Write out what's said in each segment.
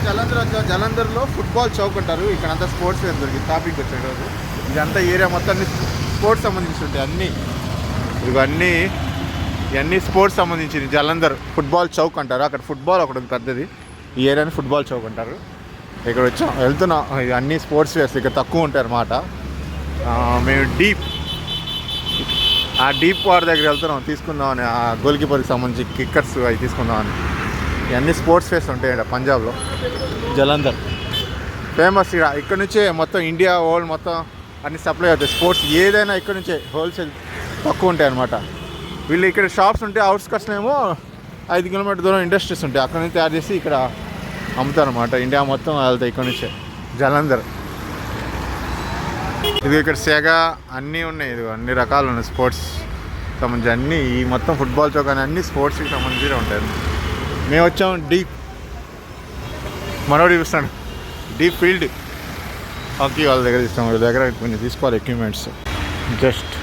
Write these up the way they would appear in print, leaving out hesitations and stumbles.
జలంధర్ వచ్చాం. జలంధర్లో ఫుట్బాల్ చౌక్ అంటారు. ఇక్కడ అంతా స్పోర్ట్స్ వేర్ దొరికి టాపిక్ వచ్చే రోజు ఇదంతా ఏరియా మొత్తం స్పోర్ట్స్ సంబంధించి ఉంటాయి అన్నీ. ఇవన్నీ స్పోర్ట్స్ సంబంధించింది. జలంధర్ ఫుట్బాల్ చౌక్ అంటారు. అక్కడ ఫుట్బాల్ ఒకటి పెద్దది. ఈ ఏరియాని ఫుట్బాల్ చౌక్ అంటారు. ఇక్కడ వచ్చాం, వెళ్తున్నాం. అన్నీ స్పోర్ట్స్ వేర్స్ ఇక్కడ తక్కువ ఉంటాయి అన్నమాట. మేము డీప్ వాటర్ దగ్గర వెళ్తున్నాం తీసుకుందామని. ఆ గోల్ కీపర్కి సంబంధించి కిక్కర్స్ అవి తీసుకుందామని. ఇవన్నీ స్పోర్ట్స్ ఫేర్స్ ఉంటాయి ఇక్కడ పంజాబ్లో. జలంధర్ ఫేమస్. ఇక్కడ నుంచే మొత్తం ఇండియా వరల్డ్ మొత్తం అన్ని సప్లై అవుతాయి. స్పోర్ట్స్ ఏదైనా ఇక్కడ నుంచే హోల్సేల్ తక్కువ ఉంటాయి అన్నమాట. వీళ్ళు ఇక్కడ షాప్స్ ఉంటాయి. అవుట్స్కట్స్లో ఏమో 5 కిలోమీటర్ దూరం ఇండస్ట్రీస్ ఉంటాయి. అక్కడ నుంచి తయారు చేసి ఇక్కడ అమ్ముతారు అనమాట. ఇండియా మొత్తం వెళ్తాయి ఇక్కడ నుంచే. జలంధర్ ఇది ఇక్కడ సెగా అన్నీ ఉన్నాయి. ఇది అన్ని రకాలు ఉన్నాయి స్పోర్ట్స్ సంబంధించి అన్నీ. ఈ మొత్తం ఫుట్బాల్ చౌక్ అని అన్ని స్పోర్ట్స్కి సంబంధించి ఉంటాయి. మేము వచ్చాము డీప్, మనోడు చూస్తాడు డీప్ ఫీల్డ్ హాకీ వాళ్ళ దగ్గర ఇస్తాం. వాళ్ళ దగ్గర కొన్ని తీసుకోవాలి ఎక్విప్మెంట్స్. జస్ట్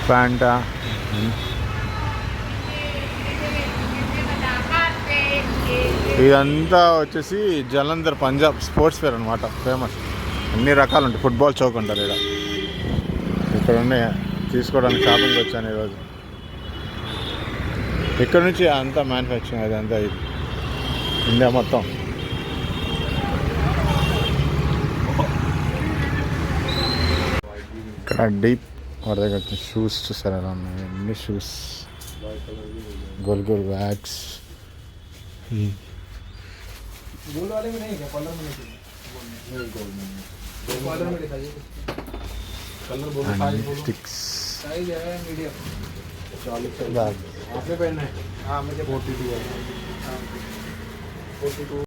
ఫ్యాంటా ఇదంతా వచ్చేసి జలంధర్ పంజాబ్ స్పోర్ట్స్ ఫేర్ అనమాట. ఫేమస్. అన్ని రకాలు ఉంటాయి. ఫుట్బాల్ చౌక్ అంటారు ఇక్కడ ఉన్నాయి. తీసుకోవడానికి షాపింగ్కి వచ్చాను ఈరోజు. ఇక్కడ నుంచి అంతా మ్యానుఫ్యాక్చరింగ్ అదంతా ఇది ఇండియా మొత్తం. ఇక్కడ డీప్ వాడి దగ్గర వచ్చి షూస్ చూసారు ఎలా ఉన్నాయి. అన్ని షూస్, గోల్ బ్యాగ్స్. स्टिक्स